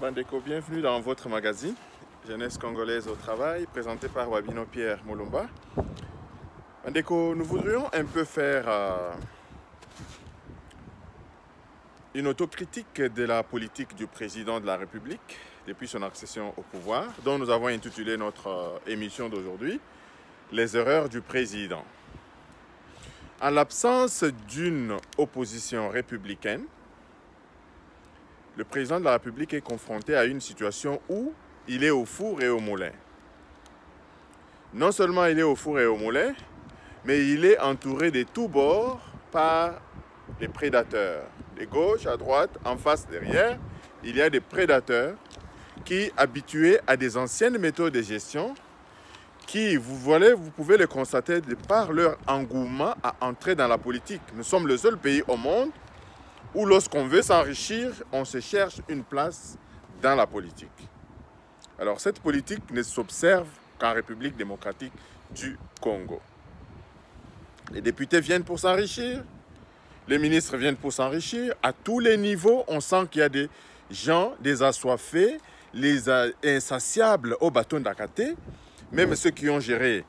Bandeko, bienvenue dans votre magazine Jeunesse congolaise au travail, présenté par Wabino Pierre Moulumba. Bandeko, nous voudrions un peu faire une autocritique de la politique du président de la République depuis son accession au pouvoir, dont nous avons intitulé notre émission d'aujourd'hui « Les erreurs du président ». En l'absence d'une opposition républicaine, le président de la République est confronté à une situation où il est au four et au moulin. Non seulement il est au four et au moulin, mais il est entouré de tous bords par des prédateurs. De gauche, à droite, en face, derrière, il y a des prédateurs qui, habitués à des anciennes méthodes de gestion, qui, vous pouvez le constater de par leur engouement à entrer dans la politique. Nous sommes le seul pays au monde où lorsqu'on veut s'enrichir, on se cherche une place dans la politique. Alors cette politique ne s'observe qu'en République démocratique du Congo. Les députés viennent pour s'enrichir, les ministres viennent pour s'enrichir. À tous les niveaux, on sent qu'il y a des gens, des assoiffés, les insatiables au bâton d'Akaté. Même ceux qui ont géré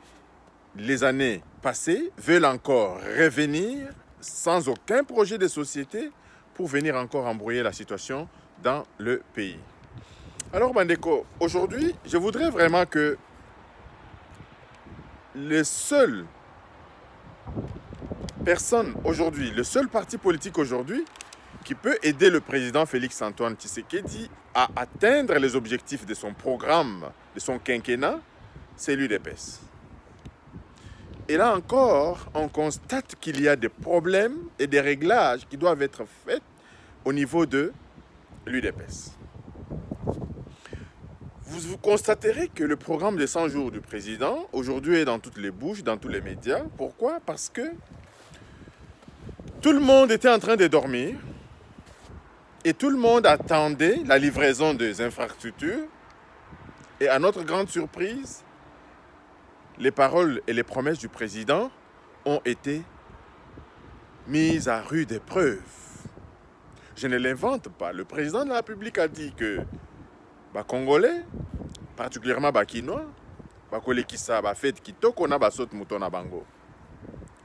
les années passées veulent encore revenir sans aucun projet de société pour venir encore embrouiller la situation dans le pays. Alors Bandeko, aujourd'hui, je voudrais vraiment que les seules personnes aujourd'hui, le seul parti politique aujourd'hui qui peut aider le président Félix-Antoine Tshisekedi à atteindre les objectifs de son programme, de son quinquennat, c'est l'UDPS. Et là encore, on constate qu'il y a des problèmes et des réglages qui doivent être faits au niveau de l'UDPS. Vous constaterez que le programme de 100 jours du président, aujourd'hui, est dans toutes les bouches, dans tous les médias. Pourquoi? Parce que tout le monde était en train de dormir et tout le monde attendait la livraison des infrastructures. Et à notre grande surprise, les paroles et les promesses du président ont été mises à rude épreuve. Je ne l'invente pas. Le président de la République a dit que les Congolais, particulièrement les Kinois,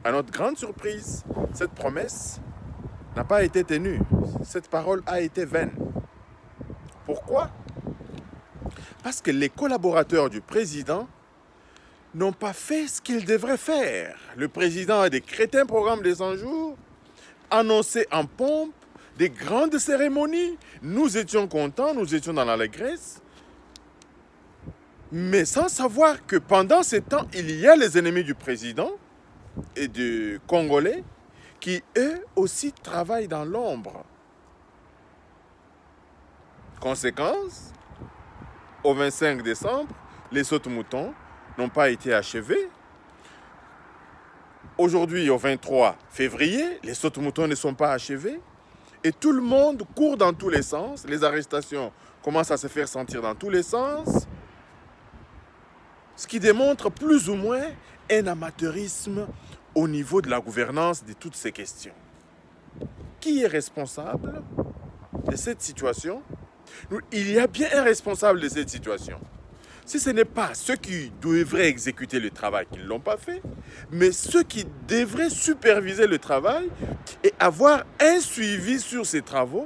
à notre grande surprise, cette promesse n'a pas été tenue. Cette parole a été vaine. Pourquoi? Parce que les collaborateurs du président n'ont pas fait ce qu'ils devraient faire. Le président a décrété un programme de 100 jours, annoncé en pompe, des grandes cérémonies. Nous étions contents, nous étions dans l'allégresse, mais sans savoir que pendant ce temps, il y a les ennemis du président et du Congolais qui, eux aussi, travaillent dans l'ombre. Conséquence, au 25 décembre, les sautes-moutons n'ont pas été achevés. Aujourd'hui, au 23 février, les sautes-moutons ne sont pas achevés. Et tout le monde court dans tous les sens. Les arrestations commencent à se faire sentir dans tous les sens. Ce qui démontre plus ou moins un amateurisme au niveau de la gouvernance de toutes ces questions. Qui est responsable de cette situation? Il y a bien un responsable de cette situation. Si ce n'est pas ceux qui devraient exécuter le travail qui ne l'ont pas fait, mais ceux qui devraient superviser le travail et avoir un suivi sur ces travaux,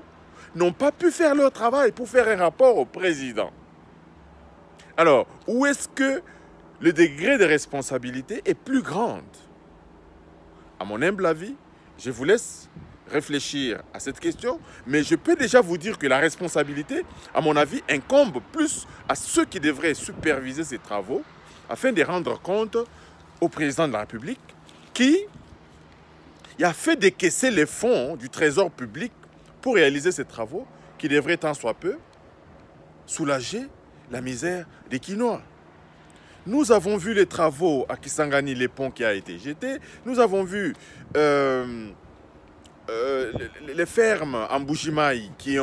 n'ont pas pu faire leur travail pour faire un rapport au président. Alors, où est-ce que le degré de responsabilité est plus grand? À mon humble avis, je vous laisse réfléchir à cette question, mais je peux déjà vous dire que la responsabilité, à mon avis, incombe plus à ceux qui devraient superviser ces travaux afin de rendre compte au président de la République qui a fait décaisser les fonds du trésor public pour réaliser ces travaux qui devraient tant soit peu soulager la misère des Kinois. Nous avons vu les travaux à Kisangani, les ponts qui a été jeté. Nous avons vu les fermes en Bujimaï qui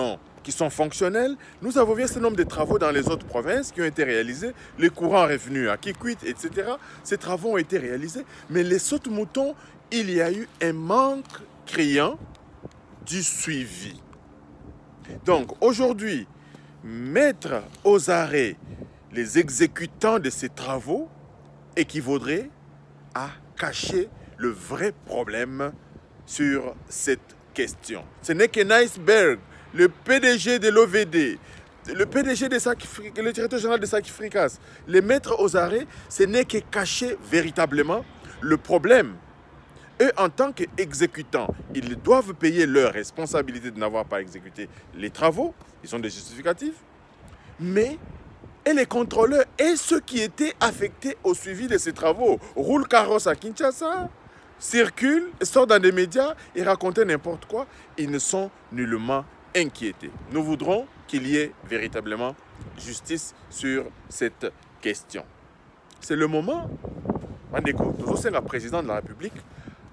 sont fonctionnelles. Nous avons vu un certain nombre de travaux dans les autres provinces qui ont été réalisés. Les courants revenus à Kikwit, etc. Ces travaux ont été réalisés. Mais les sautes-moutons, il y a eu un manque criant du suivi. Donc aujourd'hui, mettre aux arrêts les exécutants de ces travaux équivaudrait à cacher le vrai problème sur cette question. Ce n'est qu'un iceberg. Le PDG de l'OVD, le PDG de le directeur général de Sakifricas, les mettre aux arrêts, ce n'est que cacher véritablement le problème. Eux, en tant qu'exécutants, ils doivent payer leur responsabilité de n'avoir pas exécuté les travaux. Ils ont des justificatifs. Mais et les contrôleurs et ceux qui étaient affectés au suivi de ces travaux roulent carrosse à Kinshasa, circulent, sortent dans des médias et racontent n'importe quoi. Ils ne sont nullement inquiétés. Nous voudrons qu'il y ait véritablement justice sur cette question. C'est le moment, Mandeko, nous sommes le président de la République,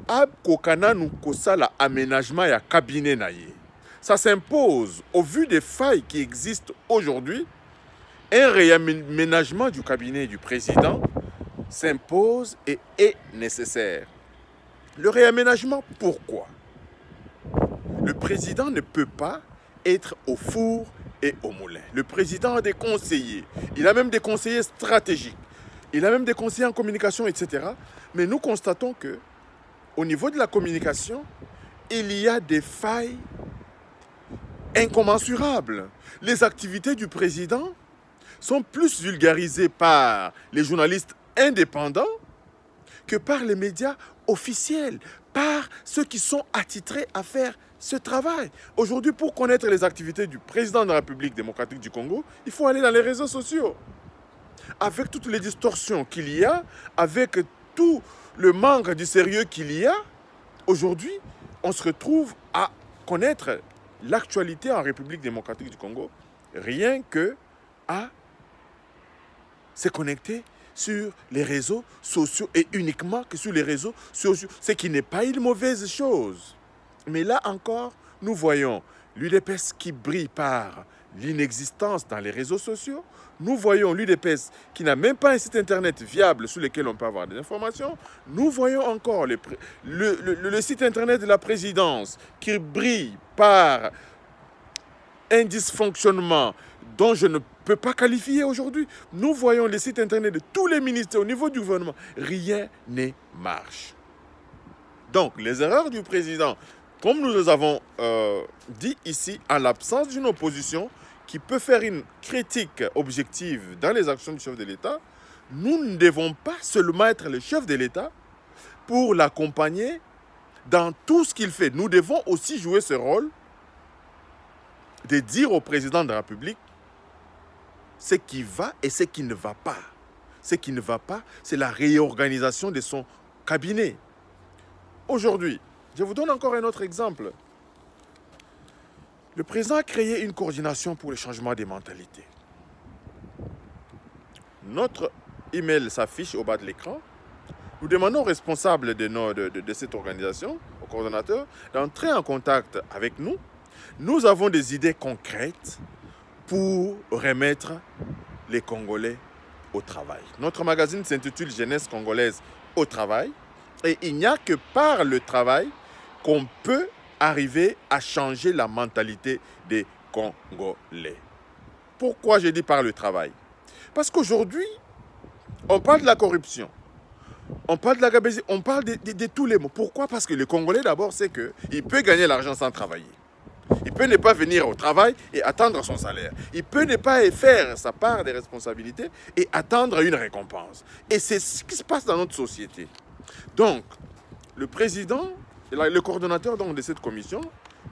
à Kokana nous kosala aménagement et à cabinet naïe. Ça s'impose au vu des failles qui existent aujourd'hui. Un réaménagement du cabinet du président s'impose et est nécessaire. Le réaménagement, pourquoi? Le président ne peut pas être au four et au moulin. Le président a des conseillers. Il a même des conseillers stratégiques. Il a même des conseillers en communication, etc. Mais nous constatons que au niveau de la communication, il y a des failles incommensurables. Les activités du président sont plus vulgarisées par les journalistes indépendants que par les médias officiels, par ceux qui sont attitrés à faire ce travail. Aujourd'hui, pour connaître les activités du président de la République démocratique du Congo, il faut aller dans les réseaux sociaux. Avec toutes les distorsions qu'il y a, avec tout le manque du sérieux qu'il y a, aujourd'hui, on se retrouve à connaître l'actualité en République démocratique du Congo, rien que à se connecter sur les réseaux sociaux et uniquement que sur les réseaux sociaux, ce qui n'est pas une mauvaise chose. Mais là encore, nous voyons l'UDPS qui brille par l'inexistence dans les réseaux sociaux. Nous voyons l'UDPS qui n'a même pas un site internet viable sur lequel on peut avoir des informations. Nous voyons encore le site internet de la présidence qui brille par un dysfonctionnement dont je ne peux pas qualifier aujourd'hui. Nous voyons les sites internet de tous les ministères au niveau du gouvernement. Rien ne marche. Donc, les erreurs du président, comme nous les avons dit ici, en l'absence d'une opposition qui peut faire une critique objective dans les actions du chef de l'État, nous ne devons pas seulement être le chef de l'État pour l'accompagner dans tout ce qu'il fait. Nous devons aussi jouer ce rôle de dire au président de la République ce qui va et ce qui ne va pas. Ce qui ne va pas, c'est la réorganisation de son cabinet. Aujourd'hui, je vous donne encore un autre exemple. Le président a créé une coordination pour le changement des mentalités. Notre email s'affiche au bas de l'écran. Nous demandons aux responsables de cette organisation, aux coordonnateurs, d'entrer en contact avec nous. Nous avons des idées concrètes pour remettre les Congolais au travail. Notre magazine s'intitule Jeunesse congolaise au travail. Et il n'y a que par le travail qu'on peut arriver à changer la mentalité des Congolais. Pourquoi je dis par le travail? Parce qu'aujourd'hui, on parle de la corruption, on parle de la gabegie, on parle de tous les mots. Pourquoi? Parce que le Congolais, d'abord, c'est qu'il peut gagner l'argent sans travailler. Il peut ne pas venir au travail et attendre son salaire. Il peut ne pas faire sa part des responsabilités et attendre une récompense. Et c'est ce qui se passe dans notre société. Donc, le président, le coordonnateur de cette commission,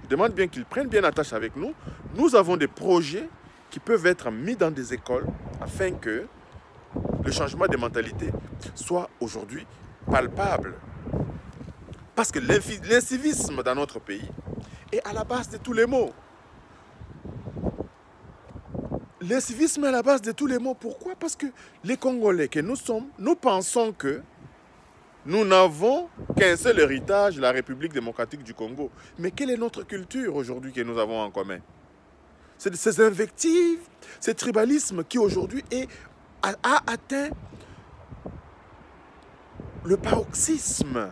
demande bien qu'ils prennent bien attache avec nous. Nous avons des projets qui peuvent être mis dans des écoles afin que le changement de mentalité soit aujourd'hui palpable. Parce que l'incivisme dans notre pays est à la base de tous les maux. L'incivisme est à la base de tous les maux. Pourquoi? Parce que les Congolais que nous sommes, nous pensons que nous n'avons qu'un seul héritage, la République démocratique du Congo. Mais quelle est notre culture aujourd'hui que nous avons en commun? C'est ces invectives, ce tribalisme qui aujourd'hui a atteint le paroxysme.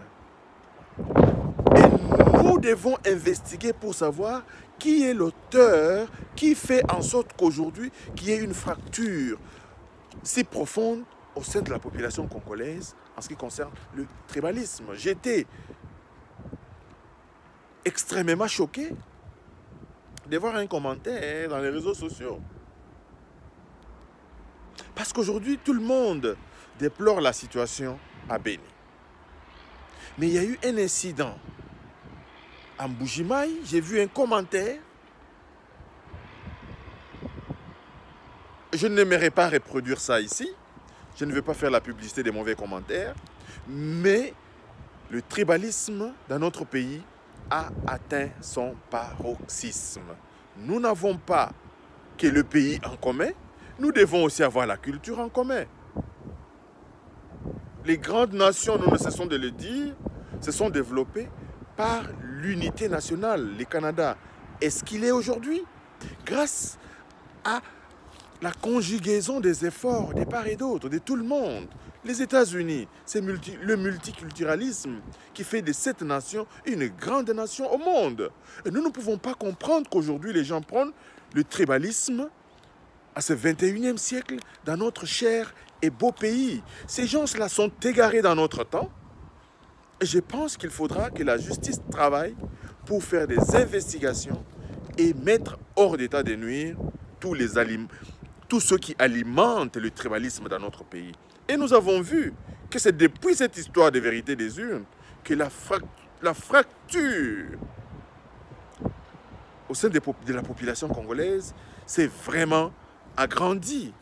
Et nous devons investiguer pour savoir qui est l'auteur, qui fait en sorte qu'aujourd'hui, qu'il y ait une fracture si profonde au sein de la population congolaise en ce qui concerne le tribalisme. J'étais extrêmement choqué de voir un commentaire dans les réseaux sociaux. Parce qu'aujourd'hui, tout le monde déplore la situation à Béni. Mais il y a eu un incident à Mbujimaï. J'ai vu un commentaire. Je n'aimerais pas reproduire ça ici. Je ne veux pas faire la publicité des mauvais commentaires. Mais le tribalisme dans notre pays a atteint son paroxysme. Nous n'avons pas que le pays en commun. Nous devons aussi avoir la culture en commun. Les grandes nations, nous ne cessons de le dire, se sont développées par l'unité nationale. Le Canada est ce qu'il est aujourd'hui grâce à la conjugaison des efforts de part et d'autre, de tout le monde. Les États-Unis, c'est le multiculturalisme qui fait de cette nation une grande nation au monde. Et nous ne pouvons pas comprendre qu'aujourd'hui les gens prennent le tribalisme à ce 21e siècle dans notre cher et beau pays. Ces gens-là sont égarés dans notre temps. Et je pense qu'il faudra que la justice travaille pour faire des investigations et mettre hors d'état de nuire tous ceux qui alimentent le tribalisme dans notre pays. Et nous avons vu que c'est depuis cette histoire de vérité des urnes que la fracture au sein de la population congolaise s'est vraiment agrandie.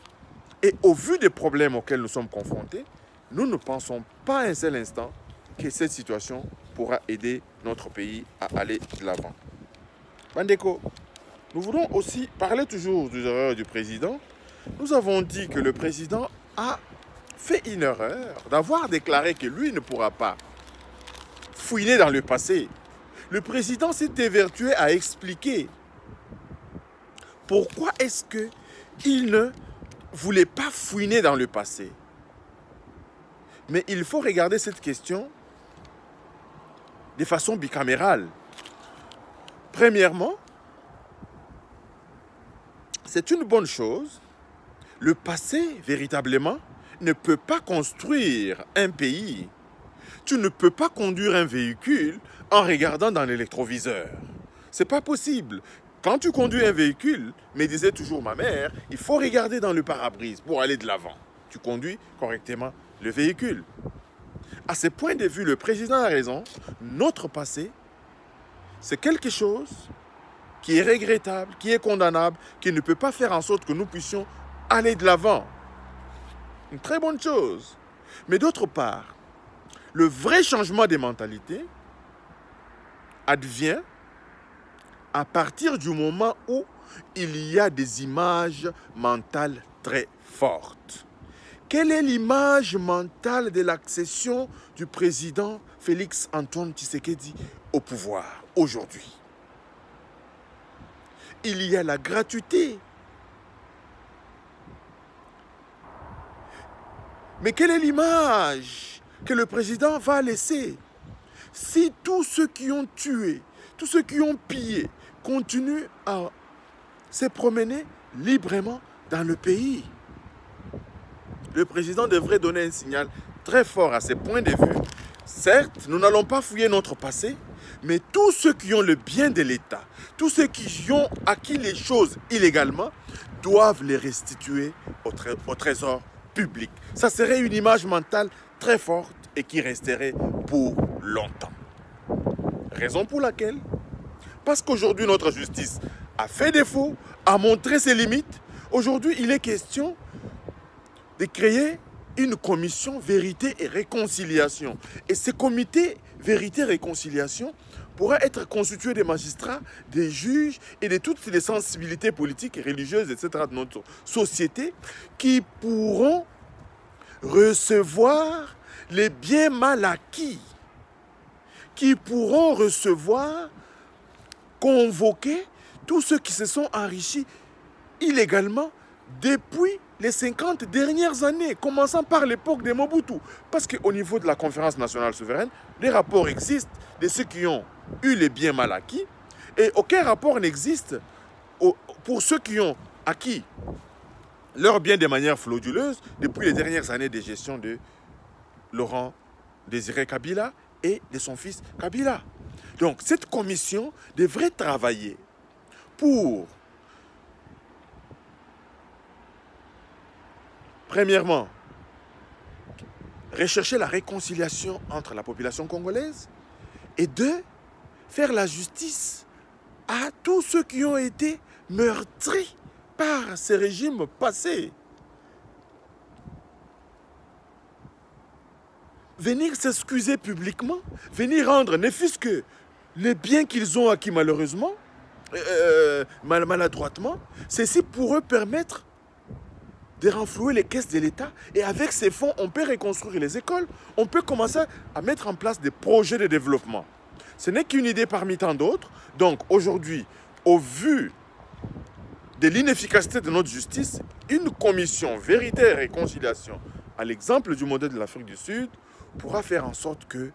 Et au vu des problèmes auxquels nous sommes confrontés, nous ne pensons pas un seul instant que cette situation pourra aider notre pays à aller de l'avant. Bandeko, nous voulons aussi parler toujours des erreurs du président. Nous avons dit que le président a fait une erreur d'avoir déclaré que lui ne pourra pas fouiner dans le passé. Le président s'est évertué à expliquer pourquoi est-ce qu'il ne voulait pas fouiner dans le passé. Mais il faut regarder cette question de façon bicamérale. Premièrement, c'est une bonne chose. Le passé, véritablement, ne peut pas construire un pays. Tu ne peux pas conduire un véhicule en regardant dans l'électroviseur. C'est pas possible. Quand tu conduis un véhicule, me disait toujours ma mère, il faut regarder dans le pare-brise pour aller de l'avant. Tu conduis correctement le véhicule. À ce point de vue, le président a raison. Notre passé, c'est quelque chose qui est regrettable, qui est condamnable, qui ne peut pas faire en sorte que nous puissions aller de l'avant. Une très bonne chose. Mais d'autre part, le vrai changement des mentalités advient à partir du moment où il y a des images mentales très fortes. Quelle est l'image mentale de l'accession du président Félix Antoine Tshisekedi au pouvoir aujourd'hui? Il y a la gratuité. Mais quelle est l'image que le président va laisser si tous ceux qui ont tué, tous ceux qui ont pillé, continuent à se promener librement dans le pays? Le président devrait donner un signal très fort à ce point de vue. Certes, nous n'allons pas fouiller notre passé, mais tous ceux qui ont le bien de l'État, tous ceux qui ont acquis les choses illégalement, doivent les restituer au trésor public. Ça serait une image mentale très forte et qui resterait pour longtemps. Raison pour laquelle, parce qu'aujourd'hui notre justice a fait défaut, a montré ses limites, aujourd'hui il est question de créer une commission vérité et réconciliation. Et ce comité vérité et réconciliation pourra être constitué des magistrats, des juges et de toutes les sensibilités politiques et religieuses, etc. de notre société qui pourront recevoir les biens mal acquis, qui pourront recevoir, convoquer tous ceux qui se sont enrichis illégalement depuis les 50 dernières années, commençant par l'époque de Mobutu. Parce qu'au niveau de la conférence nationale souveraine, des rapports existent de ceux qui ont eu les biens mal acquis et aucun rapport n'existe pour ceux qui ont acquis leurs biens de manière frauduleuse depuis les dernières années de gestion de Laurent Désiré Kabila et de son fils Kabila. Donc cette commission devrait travailler pour, premièrement, rechercher la réconciliation entre la population congolaise et deux, faire la justice à tous ceux qui ont été meurtris par ces régimes passés. Venir s'excuser publiquement, venir rendre, ne fût-ce que les biens qu'ils ont acquis malheureusement, maladroitement, ceci pourrait permettre de renflouer les caisses de l'État. Et avec ces fonds, on peut reconstruire les écoles, on peut commencer à mettre en place des projets de développement. Ce n'est qu'une idée parmi tant d'autres. Donc aujourd'hui, au vu de l'inefficacité de notre justice, une commission vérité et réconciliation, à l'exemple du modèle de l'Afrique du Sud, pourra faire en sorte que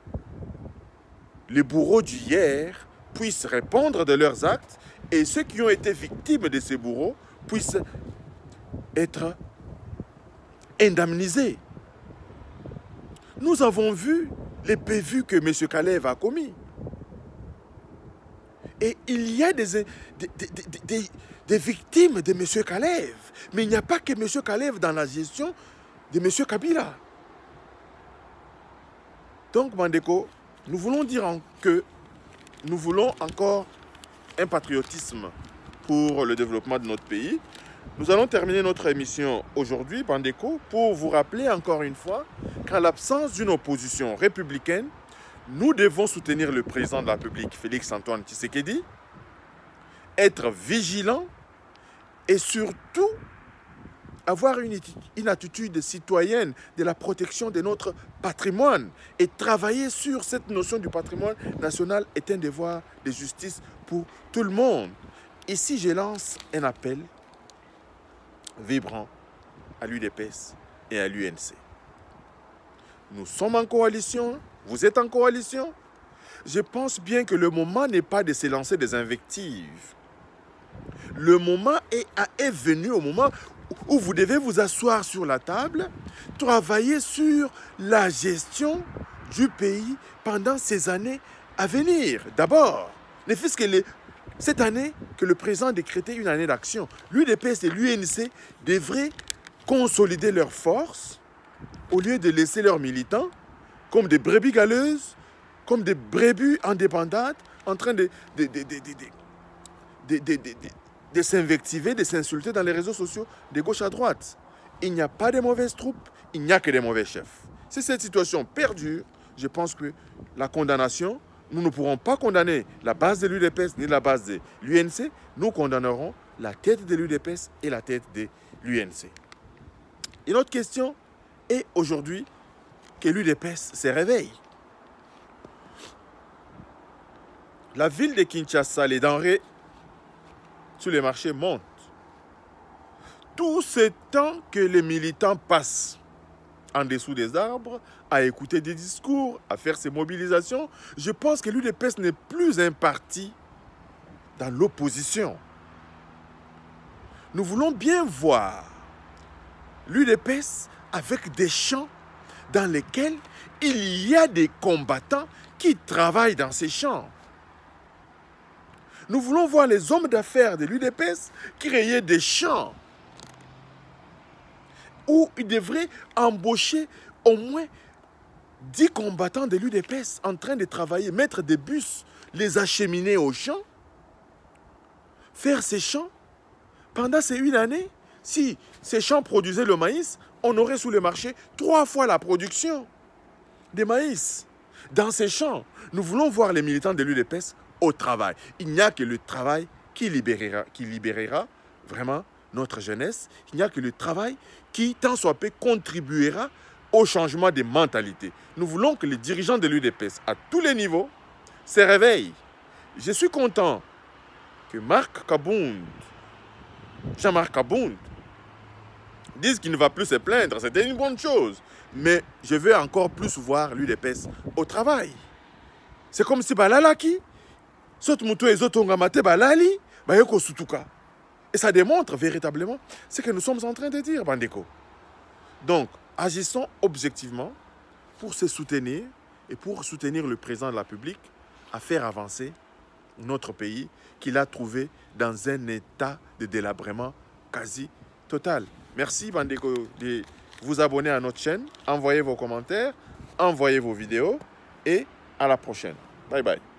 les bourreaux d'hier puissent répondre de leurs actes et ceux qui ont été victimes de ces bourreaux puissent être indemnisés. Nous avons vu les bévues que M. Kalev a commis. Et il y a des victimes de M. Kalev. Mais il n'y a pas que M. Kalev dans la gestion de M. Kabila. Donc, Mandeko, nous voulons dire que nous voulons encore un patriotisme pour le développement de notre pays. Nous allons terminer notre émission aujourd'hui, Bandeko, pour vous rappeler encore une fois qu'en l'absence d'une opposition républicaine, nous devons soutenir le président de la République, Félix-Antoine Tshisekedi, être vigilants et surtout avoir une attitude citoyenne de la protection de notre patrimoine et travailler sur cette notion du patrimoine national est un devoir de justice pour tout le monde. Ici, je lance un appel vibrant à l'UDPS et à l'UNC. Nous sommes en coalition, vous êtes en coalition. Je pense bien que le moment n'est pas de se lancer des invectives. Le moment est venu au moment où vous devez vous asseoir sur la table, travailler sur la gestion du pays pendant ces années à venir. D'abord, ne fût-ce que cette année que le président a décrété une année d'action. L'UDPS et l'UNC devraient consolider leurs forces au lieu de laisser leurs militants comme des brebis galeuses, comme des brebis indépendantes en train de s'invectiver, de s'insulter dans les réseaux sociaux de gauche à droite. Il n'y a pas de mauvaises troupes, il n'y a que des mauvais chefs. Si cette situation perdure, je pense que la condamnation, nous ne pourrons pas condamner la base de l'UDPS ni la base de l'UNC, nous condamnerons la tête de l'UDPS et la tête de l'UNC. Une autre question est aujourd'hui que l'UDPS se réveille. La ville de Kinshasa, les denrées sur les marchés montent. Tout ce temps que les militants passent en dessous des arbres, à écouter des discours, à faire ces mobilisations, je pense que l'UDPS n'est plus un parti dans l'opposition. Nous voulons bien voir l'UDPS avec des champs dans lesquels il y a des combattants qui travaillent dans ces champs. Nous voulons voir les hommes d'affaires de l'UDPS créer des champs où ils devraient embaucher au moins 10 combattants de l'UDPS en train de travailler, mettre des bus, les acheminer aux champs, faire ces champs. Pendant ces une année, si ces champs produisaient le maïs, on aurait sous le marché 3 fois la production de maïs. Dans ces champs, nous voulons voir les militants de l'UDPS au travail. Il n'y a que le travail qui libérera vraiment notre jeunesse. Il n'y a que le travail qui, tant soit peu, contribuera au changement des mentalités. Nous voulons que les dirigeants de l'UDPS, à tous les niveaux, se réveillent. Je suis content que Jean-Marc Kabound, dise qu'il ne va plus se plaindre. C'était une bonne chose. Mais je veux encore plus voir l'UDPS au travail. C'est comme si Balalaki, Soto muto ezotonga mate balali, bayeko sutuka. Et ça démontre véritablement ce que nous sommes en train de dire, Bandeko. Donc, agissons objectivement pour se soutenir et pour soutenir le président de la République à faire avancer notre pays qu'il a trouvé dans un état de délabrement quasi total. Merci, Bandeko, de vous abonner à notre chaîne, envoyez vos commentaires, envoyez vos vidéos et à la prochaine. Bye bye.